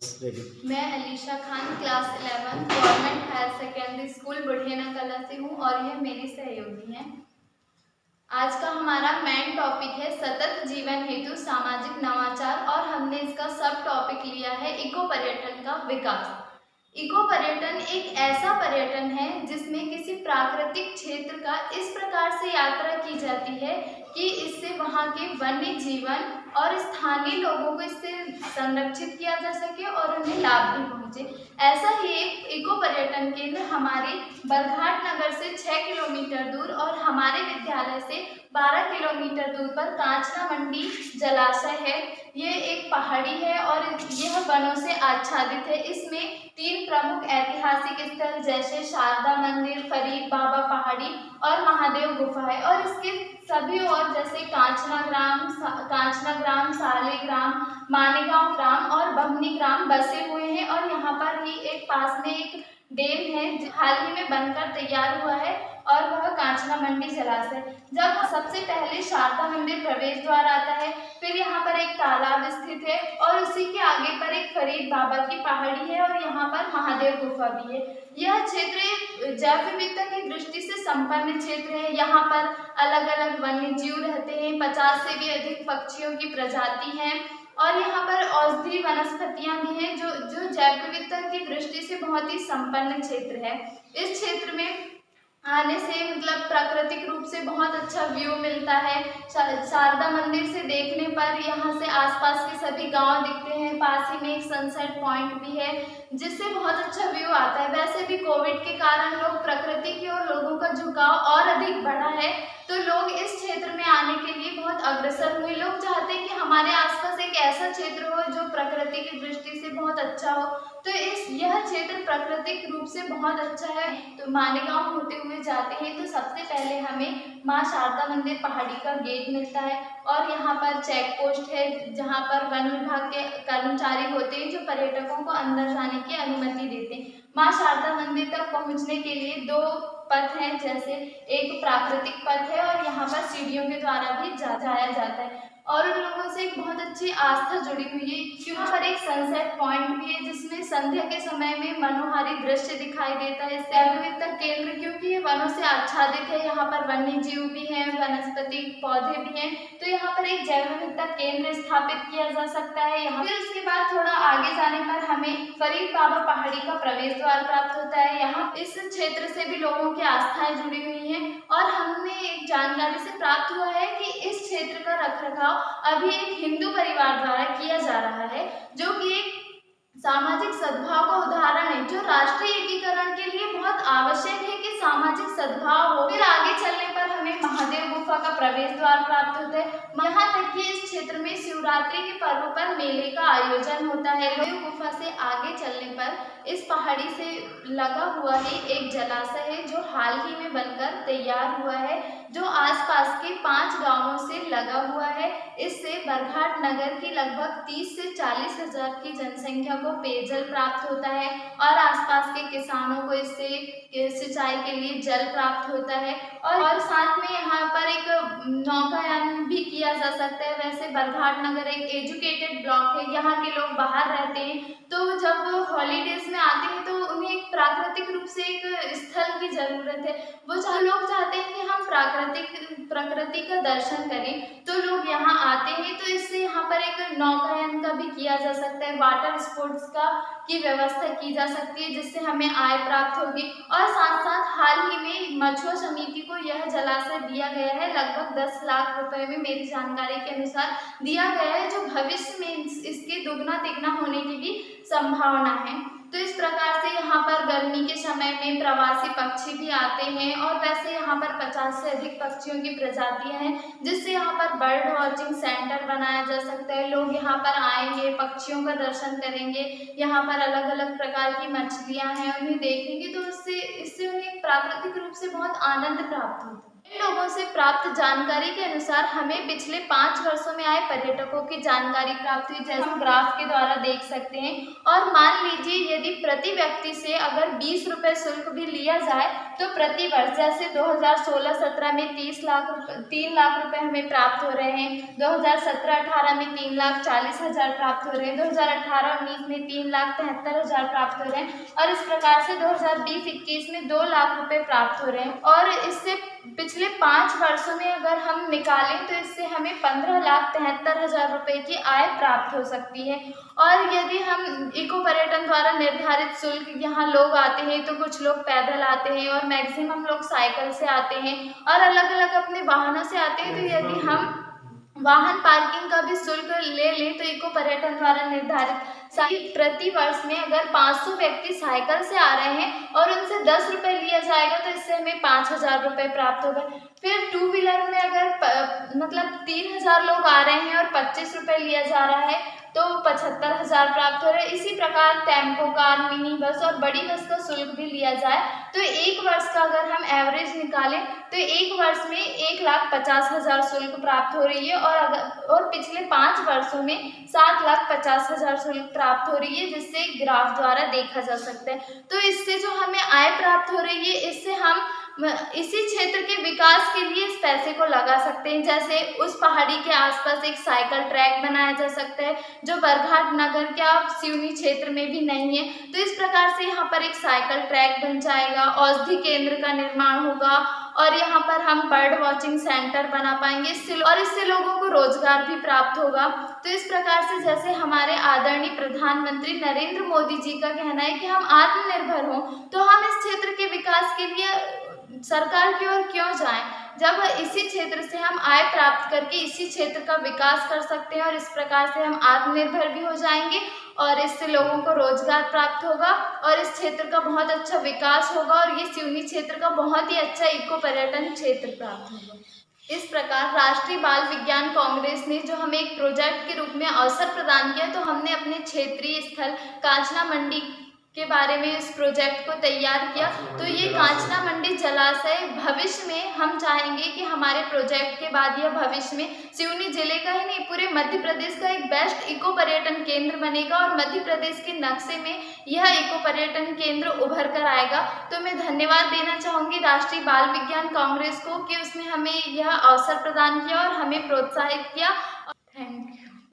Ready. मैं Alisha Khan class 11 government higher secondary school Budhena Kala से हूँ और यह मेरी सहयोगी हैं। आज का हमारा मेन टॉपिक है सतत जीवन हेतु सामाजिक नवाचार और हमने इसका सब टॉपिक लिया है इको पर्यटन का विकास। इको पर्यटन एक ऐसा पर्यटन है जिसमें किसी प्राकृतिक क्षेत्र का इस प्रकार से यात्रा की जाती है कि इससे वहाँ के वन्य जीवन और स्थानीय लोगों को इससे संरक्षित किया जा सके और उन्हें लाभ भी पहुँचे। ऐसा ही एक इको पर्यटन केंद्र हमारे बरघाट नगर से 6 किलोमीटर दूर और हमारे विद्यालय से 12 किलोमीटर दूर पर कांचना मंडी जलाशय है। ये एक पहाड़ी है और यह वनों से आच्छादित है। इसमें 3 प्रमुख ऐतिहासिक स्थल जैसे शारदा मंदिर, फरीद बाबा पहाड़ी और महादेव गुफा है और इसके सभी और जैसे कांचना ग्राम, सालीग्राम, मानेगांव ग्राम और बमनी ग्राम बसे हुए हैं और यहाँ पर ही एक पास में एक डैम है जो हाल ही में बनकर तैयार हुआ है और वह कांचना मंडी जलाशय। जब सबसे पहले शारदा मंदिर प्रवेश द्वार आता है, फिर यहाँ पर एक तालाब स्थित है और उसी के आगे पर एक फरीद बाबा की पहाड़ी है और यहाँ पर महादेव गुफा भी है। यह क्षेत्र जैव विविधता की दृष्टि से संपन्न क्षेत्र है। यहाँ पर अलग अलग वन्य जीव रहते हैं, 50 से भी अधिक पक्षियों की प्रजाति है और यहाँ पर औषधीय वनस्पतियां भी हैं जो जैव विविधता की दृष्टि से बहुत ही संपन्न क्षेत्र है। इस क्षेत्र में आने से मतलब प्राकृतिक रूप से बहुत अच्छा व्यू मिलता है। शारदा मंदिर से देखने पर यहाँ से आसपास के सभी गांव दिखते हैं। पास ही में एक सनसेट पॉइंट भी है जिससे बहुत अच्छा व्यू आता है। वैसे भी कोविड के कारण लोग प्रकृति की ओर लोगों का झुकाव और अधिक बढ़ा है, तो लोग इस क्षेत्र में आने के लिए बहुत अग्रसर हुए। लोग चाहते हैं कि हमारे आसपास एक ऐसा क्षेत्र हो जो प्रकृति की दृष्टि से बहुत अच्छा हो, तो यह क्षेत्र प्राकृतिक रूप से बहुत अच्छा है। तो मालेगांव होते हुए जाते हैं तो सबसे पहले हमें माँ शारदा मंदिर पहाड़ी का गेट मिलता है और यहाँ पर चेक पोस्ट है जहाँ पर वन विभाग के कर्मचारी होते हैं जो पर्यटकों को अंदर जाने की अनुमति देते हैं। माँ शारदा मंदिर तक पहुँचने के लिए 2 पथ हैं, जैसे एक प्राकृतिक पथ है और यहाँ पर सीढ़ियों के द्वारा भी जाया जाता है और उन लोगों से एक बहुत अच्छी आस्था जुड़ी हुई है। यहाँ पर एक सनसेट पॉइंट भी है जिसमें संध्या के समय में मनोहारी दृश्य दिखाई देता है। जैव विविधता केंद्र क्योंकि ये वनों से आच्छादित है, यहाँ पर वन्य जीव भी हैं, वनस्पति पौधे भी हैं, तो यहाँ पर एक जैव विविधता केंद्र स्थापित किया जा सकता है। यहाँ फिर उसके बाद थोड़ा आगे जाने पर हमें फरीद बाबा पहाड़ी का प्रवेश द्वार प्राप्त होता है। यहाँ इस क्षेत्र से भी लोगों की आस्थाएं जुड़ी हुई हैं और हमने एक जानकारी से प्राप्त हुआ है कि इस क्षेत्र का रखरखाव अभी एक हिंदू परिवार द्वारा किया जा रहा है, जो कि एक सामाजिक सद्भाव का उदाहरण है, जो राष्ट्रीय एकीकरण के लिए बहुत आवश्यक है कि सामाजिक सद्भाव हो। फिर आगे चलने पर हमें महादेव गुफा का प्रवेश द्वार प्राप्त होता है। यहाँ तक कि इस क्षेत्र में शिवरात्रि के पर्व पर मेले का आयोजन होता है। महादेव गुफा से आगे चलने पर इस पहाड़ी से लगा हुआ ही एक जलाशय है जो हाल ही में बनकर तैयार हुआ है, जो आसपास के 5 गांवों से लगा हुआ है। इससे बरघाट नगर की लगभग 30 से 40 हजार की जनसंख्या को पेयजल प्राप्त होता है और आसपास के किसानों को इससे सिंचाई के लिए जल प्राप्त होता है और साथ में यहाँ पर एक नौकायान भी किया जा सकता है। वैसे बरघाट नगर एक एजुकेटेड ब्लॉक है, यहाँ के लोग बाहर रहते हैं, तो जब हॉलीडेज में आते हैं तो उन्हें एक प्राकृतिक रूप से एक स्थल की जरूरत है। वो लोग चाहते हैं कि हम प्रकृति का दर्शन करें, तो लोग यहाँ आते हैं। तो इससे यहाँ पर एक नौकायन का भी किया जा सकता है, वाटर स्पोर्ट्स का की व्यवस्था की जा सकती है जिससे हमें आय प्राप्त होगी। और साथ साथ हाल ही में मछुआ समिति को यह जलाशय दिया गया है, लगभग 10 लाख रुपए में मेरी जानकारी के अनुसार दिया गया है, जो भविष्य में इसके दुगना तिगना होने की भी संभावना है। तो इस प्रकार से यहाँ पर गर्मी के समय में प्रवासी पक्षी भी आते हैं और वैसे यहाँ पर 50 से अधिक पक्षियों की प्रजातियां हैं, जिससे यहाँ पर बर्ड वॉचिंग सेंटर बनाया जा सकता है। लोग यहाँ पर आएंगे, पक्षियों का दर्शन करेंगे, यहाँ पर अलग अलग प्रकार की मछलियाँ हैं उन्हें देखेंगे, तो इससे उन्हें प्राकृतिक रूप से बहुत आनंद प्राप्त होता है। इन लोगों से प्राप्त जानकारी के अनुसार हमें पिछले 5 वर्षों में आए पर्यटकों की जानकारी प्राप्त हुई, जैसे हम ग्राफ के द्वारा देख सकते हैं। और मान लीजिए यदि प्रति व्यक्ति से अगर 20 रुपये शुल्क भी लिया जाए तो प्रति वर्ष जैसे 2016-17 में 3 लाख रुपए हमें प्राप्त हो रहे हैं, 2017-18 में 3,40,000 प्राप्त हो रहे हैं, 2018-19 में 3,73,000 प्राप्त हो रहे हैं और इस प्रकार से 2020-21 में 2 लाख रुपए प्राप्त हो रहे हैं। और इससे पिछले 5 वर्षों में अगर हम निकालें तो इससे हमें 15,73,000 रुपये की आय प्राप्त हो सकती है। और यदि हम इको पर्यटन द्वारा निर्धारित शुल्क, यहाँ लोग आते हैं तो कुछ लोग पैदल आते हैं और मैक्सिमम लोग साइकिल से आते हैं और अलग अलग अपने वाहनों से आते हैं, तो यदि हम वाहन पार्किंग का भी शुल्क ले लें तो इको पर्यटन द्वारा निर्धारित प्रति वर्ष में अगर 500 व्यक्ति साइकिल से आ रहे हैं और उनसे 10 रुपये लिया जाएगा तो इससे हमें 5,000 रुपये प्राप्त होगा। फिर 2 व्हीलर में अगर मतलब 3,000 लोग आ रहे हैं और 25 रुपये लिया जा रहा है तो 75,000 प्राप्त हो रहे हैं। इसी प्रकार टेम्पो कार, मिनी बस और बड़ी बस का शुल्क भी लिया जाए तो एक वर्ष का अगर हम एवरेज निकालें तो एक वर्ष में 1,50,000 शुल्क प्राप्त हो रही है और पिछले 5 वर्षों में 7,50,000 शुल्क प्राप्त हो रही है, जिससे ग्राफ द्वारा देखा जा सकता है। तो इससे जो हमें आय प्राप्त हो रही है, इससे हम इसी क्षेत्र के विकास के लिए इस पैसे को लगा सकते हैं। जैसे उस पहाड़ी के आसपास एक साइकिल ट्रैक बनाया जा सकता है जो बरघाट नगर के सिवनी क्षेत्र में भी नहीं है, तो इस प्रकार से यहाँ पर एक साइकिल ट्रैक बन जाएगा। औषधि केंद्र का निर्माण होगा और यहाँ पर हम बर्ड वॉचिंग सेंटर बना पाएंगे, इससे लोगों को रोजगार भी प्राप्त होगा। तो इस प्रकार से जैसे हमारे आदरणीय प्रधानमंत्री नरेंद्र मोदी जी का कहना है कि हम आत्मनिर्भर हों, तो हम इस क्षेत्र के विकास के लिए सरकार की ओर क्यों जाएं, जब इसी क्षेत्र से हम आय प्राप्त करके इसी क्षेत्र का विकास कर सकते हैं और इस प्रकार से हम आत्मनिर्भर भी हो जाएंगे और इससे लोगों को रोजगार प्राप्त होगा और इस क्षेत्र का बहुत अच्छा विकास होगा और ये सिवनी क्षेत्र का बहुत ही अच्छा इको पर्यटन क्षेत्र प्राप्त होगा। इस प्रकार राष्ट्रीय बाल विज्ञान कांग्रेस ने जो हमें एक प्रोजेक्ट के रूप में अवसर प्रदान किया, तो हमने अपने क्षेत्रीय स्थल कांचना मंडी के बारे में इस प्रोजेक्ट को तैयार किया। तो ये कांचना मंडी जलाशय भविष्य में हम चाहेंगे कि हमारे प्रोजेक्ट के बाद यह भविष्य में सिवनी जिले का ही नहीं पूरे मध्य प्रदेश का एक बेस्ट इको पर्यटन केंद्र बनेगा और मध्य प्रदेश के नक्शे में यह इको पर्यटन केंद्र उभर कर आएगा। तो मैं धन्यवाद देना चाहूँगी राष्ट्रीय बाल विज्ञान कांग्रेस को कि उसने हमें यह अवसर प्रदान किया और हमें प्रोत्साहित किया। Thank you.